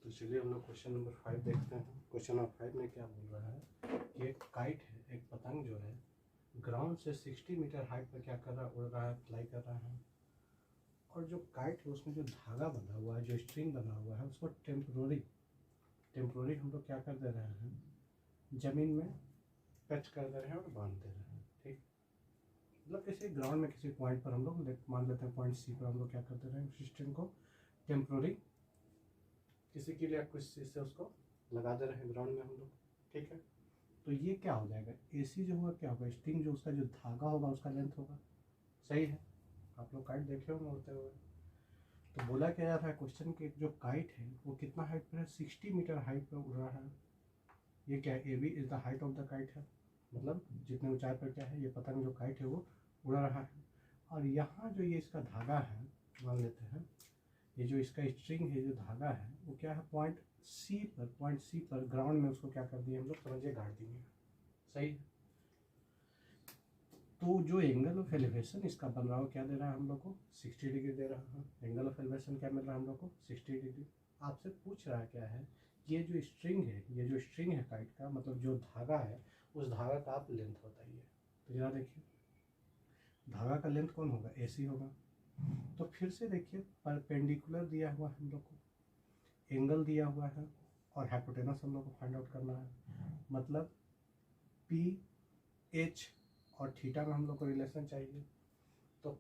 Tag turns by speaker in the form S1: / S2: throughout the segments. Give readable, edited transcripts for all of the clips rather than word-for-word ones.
S1: तो चलिए हम लोग क्वेश्चन नंबर 5 देखते हैं। क्वेश्चन नंबर 5 में क्या बोल रहा है कि एक काइट है, एक पतंग जो है ग्राउंड से 60 मीटर हाइट पर क्या कर रहा है, उड़ रहा है, फ्लाई कर रहा है। और जो काइट है उसमें जो धागा बंधा हुआ है, जो स्ट्रिंग बना हुआ है, उसको टेम्पोररी हम लोग क्या कर दे रहे हैं, ज़मीन में टच कर दे रहे हैं और बांध दे रहे हैं। ठीक, मतलब किसी ग्राउंड में किसी पॉइंट पर हम लोग मान लेते हैं पॉइंट सी पर हम लोग क्या कर दे रहे हैं, उस स्ट्रिंग को टेम्पोररी किसी के लिए कुछ चीज़ से उसको लगा दे रहे हैं ग्राउंड में हम लोग। ठीक है, तो ये क्या हो जाएगा, एसी जो होगा क्या होगा, स्ट्रिंग जो उसका जो धागा होगा उसका लेंथ होगा। सही है, आप लोग काइट देखे होंगे उड़ते हुए। तो बोला क्या जा रहा है क्वेश्चन के, जो काइट है वो कितना हाइट पर है, 60 मीटर हाइट पर उड़ रहा है। ये क्या है, A B is the height of the kite है, मतलब जितने ऊंचाई पर क्या है ये पतंग जो काइट है वो उड़ रहा है। और यहाँ जो ये इसका धागा है, मान लेते हैं ये जो इसका स्ट्रिंग है, जो धागा है वो क्या है, पॉइंट सी पर ग्राउंड में उसको क्या कर दिए हम लोग, समझिए गाड़ दिए। सही है, तो जो एंगल ऑफ एलिवेशन इसका बन रहा हो क्या दे रहा है हम लोग को, 60 डिग्री दे रहा है। एंगल ऑफ एलिवेशन क्या मिल रहा है हम लोग को, 60 डिग्री। आपसे पूछ रहा है क्या है, ये जो स्ट्रिंग है काइट का, मतलब जो धागा है उस धागा का आप लेंथ बताइए। तो जरा देखिए, धागा का लेंथ कौन होगा, एसी होगा। तो फिर से देखिए, परपेंडिकुलर दिया हुआ है हम लोग को, एंगल दिया हुआ है और हाइपोटेनस हम लोग को फाइंड आउट करना है। मतलब पी एच और थीटा में हम लोग को रिलेशन चाहिए। तो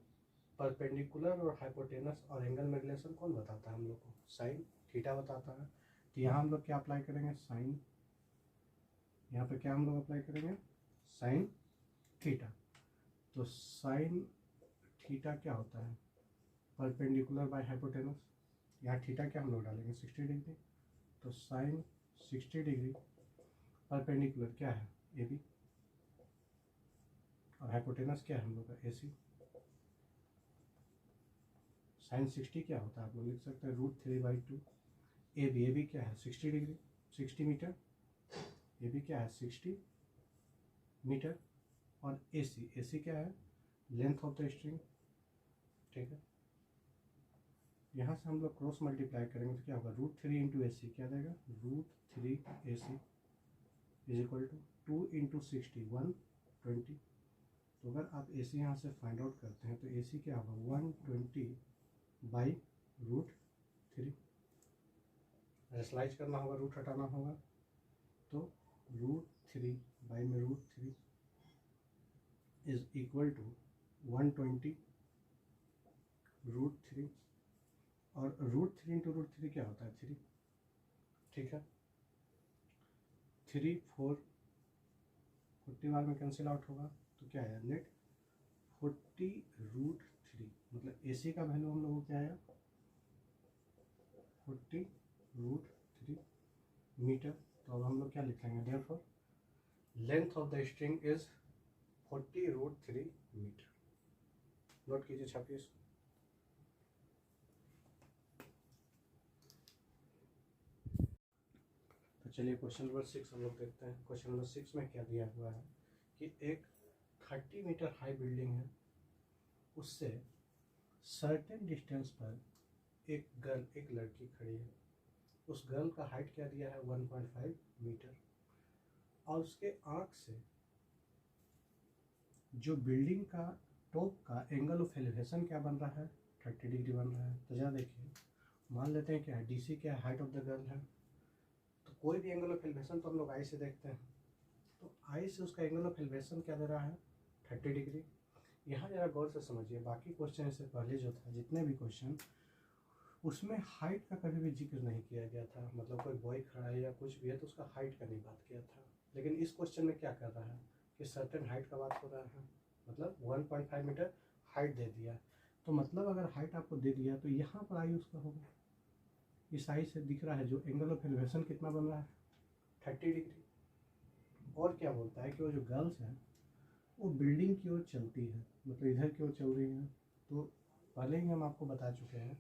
S1: परपेंडिकुलर और हाइपोटेनस और एंगल में रिलेशन कौन बताता है हम लोग को, साइन थीटा बताता है। तो यहाँ हम लोग क्या अप्लाई करेंगे, साइन, यहाँ पे क्या हम लोग अप्लाई करेंगे, साइन थीटा। तो साइन थीटा क्या होता है, परपेंडिकुलर बाय हाइपोटेनस। यहाँ थीटा क्या हम लोग डालेंगे, 60 डिग्री। तो साइन 60 डिग्री, परपेंडिकुलर क्या है, ए बी, और हाइपोटेनस क्या है हम लोग का, ए सी। साइन 60 क्या होता है आप लोग लिख सकते हैं, √3/2। ए बी क्या है, 60 डिग्री, 60 मीटर। ए बी क्या है, 60 मीटर। और ए सी क्या है, लेंथ ऑफ द स्ट्रिंग। ठीक है, यहाँ से हम लोग क्रॉस मल्टीप्लाई करेंगे तो क्या होगा, √3 × AC क्या देगा, √3 AC इज इक्वल टू 2 × 60 120। तो अगर आप AC यहाँ से फाइंड आउट करते हैं तो AC क्या होगा, 120/√3। रेशलाइज करना होगा, रूट हटाना होगा, तो √3 इज इक्वल टू 120/√3। और √3 × √3 क्या होता है, 3। ठीक है, 3 4 40 बार में कैंसिल आउट होगा, तो क्या है नेट 40√3। मतलब AC का वैल्यू हम लोगों को क्या आया, 40√3 मीटर। तो अब हम लोग क्या लिखेंगे, therefore length of the string is 40√3 metre. Note कीजिए, छापिए इसको। तो चलिए क्वेश्चन नंबर 6 हम लोग देखते हैं। क्वेश्चन नंबर 6 में क्या दिया हुआ है कि एक 30 मीटर हाई बिल्डिंग है, उससे सर्टेन डिस्टेंस पर एक लड़की खड़ी है। उस गर्ल का हाइट क्या दिया है, 1.5 मीटर। और उसके आँख से जो बिल्डिंग का टॉप का एंगल ऑफ एलिवेशन क्या बन रहा है, 30 डिग्री बन रहा है। तो जरा देखिए, मान लेते हैं क्या है, DC क्या है, हाइट ऑफ द गर्ल है। तो कोई भी एंगल ऑफ एलिवेशन तो हम लोग आई से देखते हैं, तो आई से उसका एंगल ऑफ एलिवेशन क्या दे रहा है, 30 डिग्री। यहाँ जरा गौर से समझिए, बाकी क्वेश्चन से पहले जो था, जितने भी क्वेश्चन, उसमें हाइट का कभी भी जिक्र नहीं किया गया था। मतलब कोई बॉय खड़ा है या कुछ भी है तो उसका हाइट का नहीं बात किया था। लेकिन इस क्वेश्चन में क्या कर रहा है कि सर्टेन हाइट का बात हो रहा है, मतलब 1.5 मीटर हाइट दे दिया। तो मतलब अगर हाइट आपको दे दिया तो यहाँ पर आई उसका होगा, इस आई से दिख रहा है जो एंगल ऑफ एलिवेशन कितना बन रहा है, 30 डिग्री। और क्या बोलता है कि वो जो गर्ल्स है वो बिल्डिंग की ओर चलती है, मतलब इधर की ओर चल रही है। तो पहले ही हम आपको बता चुके हैं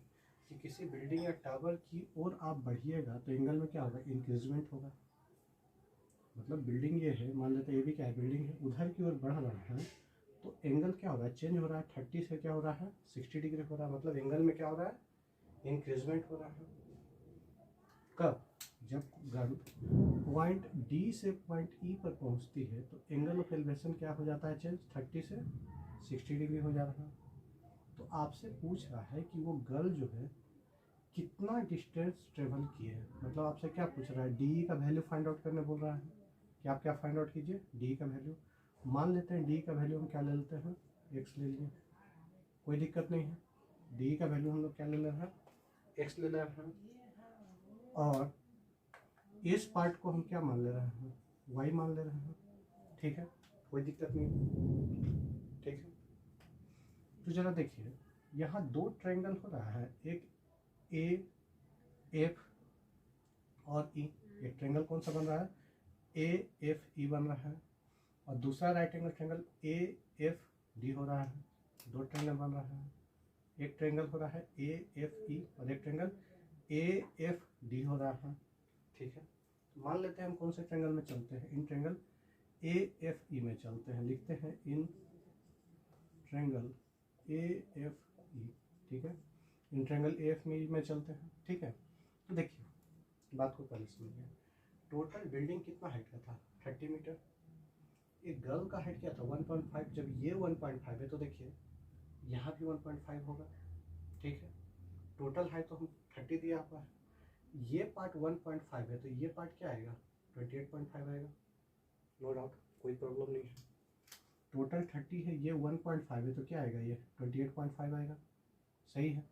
S1: कि किसी बिल्डिंग या टावर की ओर आप बढ़िएगा तो एंगल में क्या होगा, इंक्रीजमेंट होगा। मतलब बिल्डिंग ये है, मान लेते हैं ये भी क्या है, बिल्डिंग है, उधर की ओर बढ़ रहा है तो एंगल क्या होगा, चेंज हो रहा है। 30 से क्या हो रहा है, 60 डिग्री हो रहा है। मतलब एंगल में क्या हो रहा है, इंक्रीजमेंट हो रहा है। कब, गन पॉइंट डी से पॉइंट ई पर पहुंचती है तो एंगल ऑफ एलिवेशन क्या हो जाता है चेंज, 30 से 60 डिग्री हो जा रहा है। तो आपसे पूछ रहा है कि वो गर्ल जो है कितना डिस्टेंस ट्रेवल की है, मतलब आपसे क्या पूछ रहा है, डी का वैल्यू फाइंड आउट करने बोल रहा है कि आप क्या फाइंड आउट कीजिए, डी का वैल्यू। मान लेते हैं डी का वैल्यू हम क्या ले लेते हैं, एक्स ले लिए, कोई दिक्कत नहीं है। डी का वैल्यू हम लोग क्या ले ले रहे हैं, एक्स ले ले रहे हैं, और इस पार्ट को हम क्या मान ले रहे हैं, वाई मान ले रहे हैं, ठीक है, कोई दिक्कत नहीं, ठीक है। तो जरा देखिए यहाँ दो ट्रायंगल हो रहा है, एक ए एफ और ई, एक ट्रायंगल कौन सा बन रहा है, ए एफ ई बन रहा है, और दूसरा right angle triangle A F D हो रहा है। दो ट्रायंगल बन रहा है, एक ट्रायंगल हो रहा है ए एफ ई और एक ट्रायंगल ए एफ डी हो रहा है, ठीक है। मान लेते हैं हम कौन से ट्रायंगल में चलते हैं, in triangle A F E में चलते हैं, लिखते हैं in triangle A F E, ठीक है, in triangle A F E में चलते हैं, ठीक है। तो देखिए बात को पहले समझिए, टोटल बिल्डिंग कितना हाइट का था, 30 मीटर। एक गर्ल का हाइट क्या था, 1.5। जब ये 1.5 है तो देखिए यहाँ भी 1.5 होगा, ठीक है। टोटल हाइट तो हम 30 दिया हुआ है, ये पार्ट 1.5 है तो ये पार्ट क्या आएगा, 28.5 आएगा, नो डाउट, कोई प्रॉब्लम नहीं है। टोटल 30 है, ये 1.5 है तो क्या आएगा, ये 28.5 आएगा, सही है।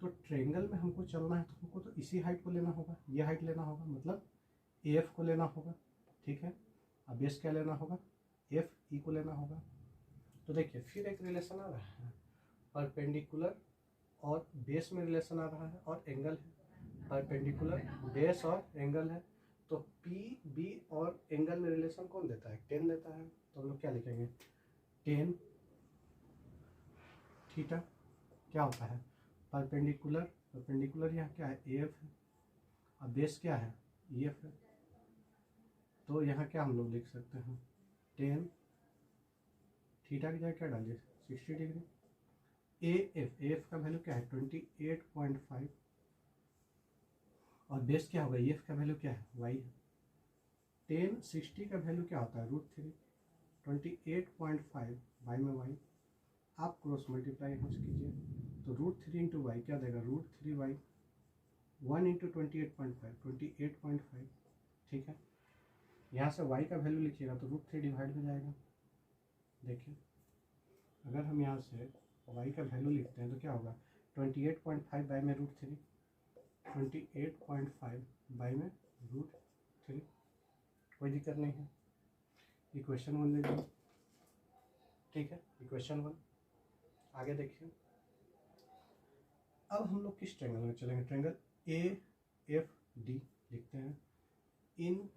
S1: तो ट्रायंगल में हमको चलना है तो हमको तो इसी हाइट को लेना होगा, ये हाइट लेना होगा, मतलब एफ को लेना होगा, ठीक है। अब बेस क्या लेना होगा, एफ ई को लेना होगा। तो देखिए फिर एक रिलेशन आ रहा है, परपेंडिकुलर और बेस में रिलेशन आ रहा है, और एंगल है, परपेंडिकुलर बेस और एंगल है। तो पी बी और एंगल में रिलेशन कौन देता है, 10 देता है। तो हम लोग क्या लिखेंगे, 10 थीटा क्या होता है, परपेंडिकुलर, परपेंडिकुलर यहाँ क्या है, एफ है, और बेस क्या है, एफ है। तो यहाँ क्या हम लोग लिख सकते हैं, 10 थीटा की जगह क्या डालिए, 60 डिग्री। ए एफ का वैल्यू क्या है, 28.5, और बेस क्या होगा, एफ का वैल्यू क्या है, वाई है। 10 60 का वैल्यू क्या होता है, √3, 28.5 वाई में वाई, आप क्रॉस मल्टीप्लाई यहाँ से कीजिए तो √3 इंटू वाई क्या देगा, √3 वाई, 1 इंटू 28.5, ठीक है। यहाँ से y का वैल्यू लिखिएगा तो √3 डिवाइड हो जाएगा। देखिए अगर हम यहाँ से y का वैल्यू लिखते हैं तो क्या होगा, 28.5 बाई में √3, 28.5 बाई में √3, कोई दिक्कत नहीं है। इक्वेशन 1 ले लीजिए, ठीक है, इक्वेशन 1। आगे देखिए अब हम लोग किस ट्रायंगल में चलेंगे, ट्रायंगल ए एफ डी लिखते हैं, in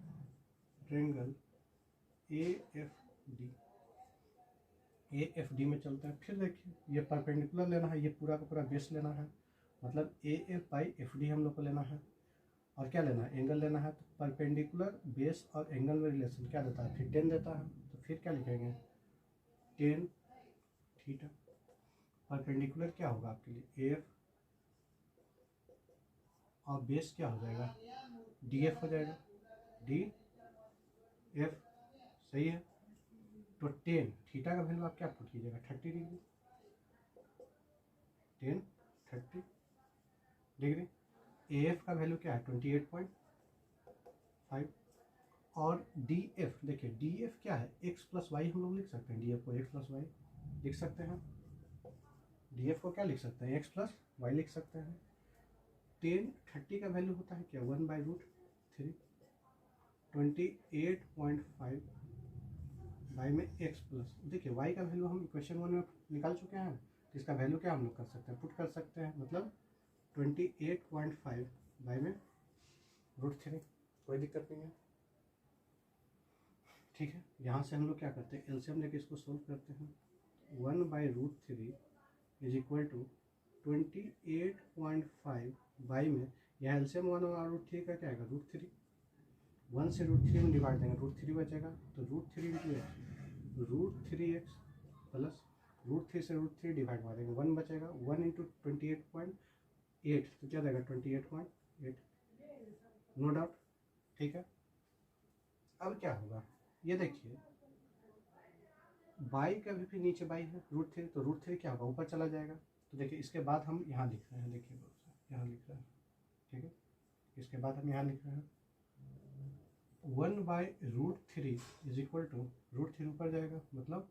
S1: triangle A F D में चलते हैं। फिर देखिए ये परपेंडिकुलर लेना है, ये पूरा का पूरा बेस लेना है, मतलब A F by F D हम लोग को लेना है, और क्या लेना है, एंगल लेना है। तो परपेंडिकुलर बेस और एंगल में रिलेशन क्या देता है, फिर 10 देता है। तो फिर क्या लिखेंगे, 10 थीटा। परपेंडिकुलर क्या होगा आपके लिए, एफ, और बेस क्या हो जाएगा, डी एफ हो जाएगा, डी एफ, सही है। तो 10 थीटा का वैल्यू आप क्या पुट कीजिएगा, 30 डिग्री, 10 30 डिग्री। ए एफ का वैल्यू क्या है, 28.5, और डी एफ, देखिए डी एफ क्या है, एक्स प्लस वाई हम लोग लिख सकते हैं, डी एफ को एक्स प्लस वाई लिख सकते हैं, डी एफ को क्या लिख सकते हैं, एक्स प्लस वाई लिख सकते हैं। 10 30 का वैल्यू होता है क्या, 1/√3, 28.5 वाई में एक्स प्लस, देखिए वाई का वैल्यू हम इक्वेशन 1 में निकाल चुके हैं, तो इसका वैल्यू क्या हम लोग कर सकते हैं, पुट कर सकते हैं, मतलब 28.5 वाई में √3, कोई दिक्कत नहीं है, ठीक है। यहाँ से हम लोग क्या करते हैं, एलसीएम लेके इसको सोल्व करते हैं। 1/√3 इज इक्वल टू 28.5 वाई में, यहाँ एलसीएम 1 और √3 का क्या आएगा, √3, 1 से √3 में डिवाइड देंगे, √3 बचेगा, तो √3 इंटू एक्स, √3x प्लस √3 से √3 डिवाइड मार देंगे, 1 बचेगा, 1 इंटू 28.8 तो क्या देगा, 28.8, नो डाउट, ठीक है। अब क्या होगा, ये देखिए बाई का भी फिर नीचे बाई है √3, तो √3 क्या होगा, ऊपर चला जाएगा। तो देखिए इसके बाद हम यहाँ लिख रहे हैं, देखिए यहाँ लिख रहे हैं, ठीक है। इसके बाद हम यहाँ लिख रहे हैं 1/√3 इज इक्वल टू √3 ऊपर जाएगा, मतलब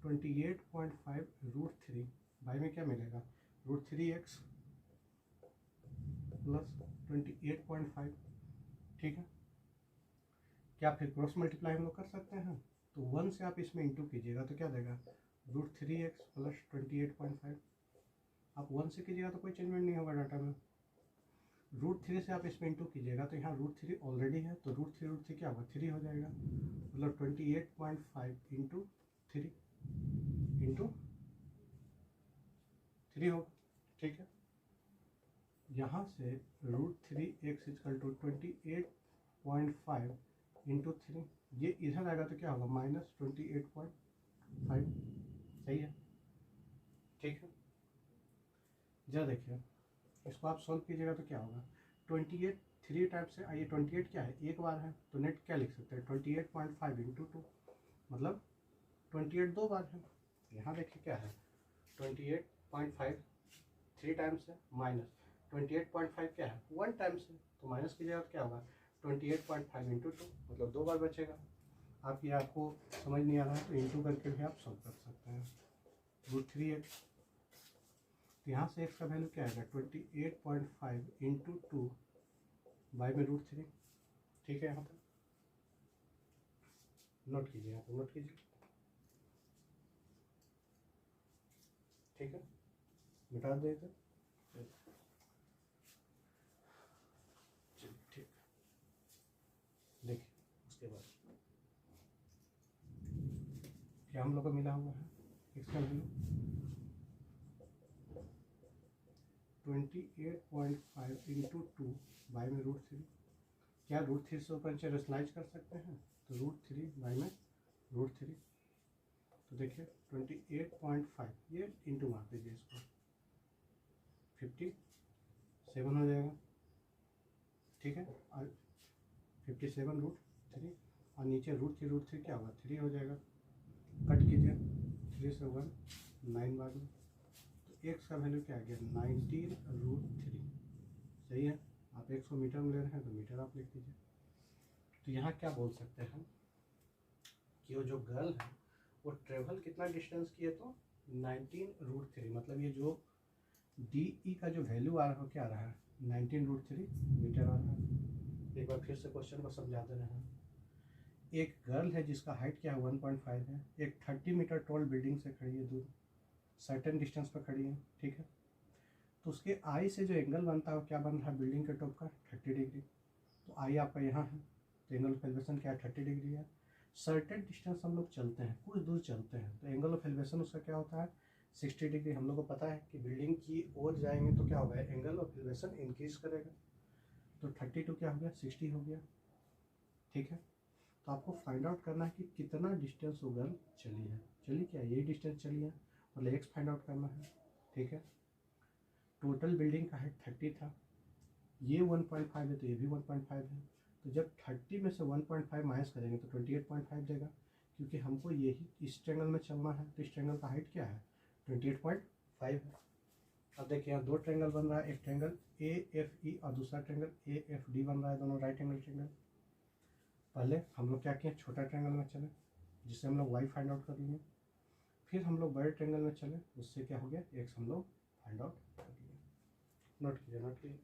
S1: 28.5 √3 बाई में क्या मिलेगा, √3x प्लस 28.5, ठीक है। क्या फिर क्रॉस मल्टीप्लाई हम लोग कर सकते हैं, तो 1 से आप इसमें इंटू कीजिएगा तो क्या देगा, √3x प्लस 28.5। आप 1 से कीजिएगा तो कोई चेंजमेंट नहीं होगा डाटा में। √3 से आप इसमें इंटू कीजिएगा तो यहाँ √3 ऑलरेडी है, तो √3 क्या होगा, 3 हो जाएगा, मतलब 28.5 इंटू 3 होगा, ठीक है। यहाँ से √3x इक्वल टू 28.5 इंटू 3, ये इधर आएगा तो क्या होगा, -28.5, सही है, ठीक है। जरा देखिए इसको आप सॉल्व कीजिएगा तो क्या होगा, 28 3 टाइप से आइए, 28 क्या है, एक बार है, तो नेट क्या लिख सकते हैं, 28.5 इंटू 2, मतलब 28 दो बार है। यहाँ देखिए क्या है, 28.5 3 टाइम्स है, माइनस 28.5 क्या है, 1 टाइम्स है, तो माइनस कीजिएगा तो क्या होगा, 28.5 इंटू 2, मतलब दो बार बचेगा। आप ये आपको समझ नहीं आ रहा है तो इंटू करके भी आप सॉल्व कर सकते हैं। √3x, तो यहाँ से x का वैल्यू क्या आएगा, 28.5 इंटू 2 बाई में √3, ठीक है। यहाँ पर नोट कीजिए, यहाँ पर नोट कीजिए, ठीक है, मिटा देगा, चलिए ठीक। देखिए उसके बाद क्या हम लोग को मिला हुआ है, x का वैल्यू 28.5 इंटू 2 बाई में √3, क्या √3 से ऊपर नीचे रेशनलाइज कर सकते हैं, तो √3 बाई में √3, तो देखिए 28.5 ये इंटू मार दीजिए, इसको 57 हो जाएगा, ठीक है। और 57 √3 और नीचे √3 क्या होगा, 3 हो जाएगा, कट कीजिए 3 से 1 9 बाद में, तो x का वैल्यू क्या आ गया, 19√3, सही है। आप 100 मीटर में ले रहे हैं तो मीटर आप लिख दीजिए। तो यहाँ क्या बोल सकते हैं कि वो जो गर्ल है वो ट्रेवल कितना डिस्टेंस किए, तो 19√3, मतलब ये जो DE का जो वैल्यू आ रहा है क्या आ रहा है, 19√3 मीटर आ रहा है। एक बार फिर से क्वेश्चन को समझा दे रहे हैं। एक गर्ल है जिसका हाइट क्या है, 1.5 है, एक 30 मीटर टॉल बिल्डिंग से खड़ी है, दूर सर्टेन डिस्टेंस पर खड़ी है, ठीक है। तो उसके आई से जो एंगल बनता है वो क्या बन रहा है, बिल्डिंग के टॉप का 30 डिग्री, तो आई आपका यहाँ है, तो एंगल ऑफ एलिवेशन क्या है, 30 डिग्री है। सर्टेन डिस्टेंस हम लोग चलते हैं, कुछ दूर चलते हैं, तो एंगल ऑफ एलिवेशन उसका क्या होता है, 60 डिग्री। हम लोग को पता है कि बिल्डिंग की ओर जाएंगे तो क्या होगा, एंगल ऑफ एलिवेशन इंक्रीज करेगा, तो 32 क्या हो गया, 60 हो गया, ठीक है। तो आपको फाइंड आउट करना है कि कितना डिस्टेंस वो गर्ल चली है, चली क्या, यही डिस्टेंस चली है, मतलब x फाइंड आउट करना है, ठीक है। टोटल बिल्डिंग का हाइट 30 था, ये 1.5 है तो ये भी 1.5 है, तो जब 30 में से 1.5 माइनस करेंगे तो 28.5 देगा, क्योंकि हमको यही इस ट्रायंगल में चलना है, तो इस ट्रायंगल का हाइट क्या है, 28.5 है। अब देखिए यहाँ दो ट्रायंगल बन रहा है, एक ट्रायंगल AFE और दूसरा ट्रायंगल AFD बन रहा है, दोनों राइट एंगल ट्रायंगल। पहले हम लोग क्या किए, छोटा ट्रायंगल में चले जिससे हम लोग y फाइंड आउट कर लिए, फिर हम लोग बड़े ट्रायंगल में चले, उससे क्या हो गया, x हम लोग फाइंड आउट कर लिए। नोट कीजिए, नोट कीजिए।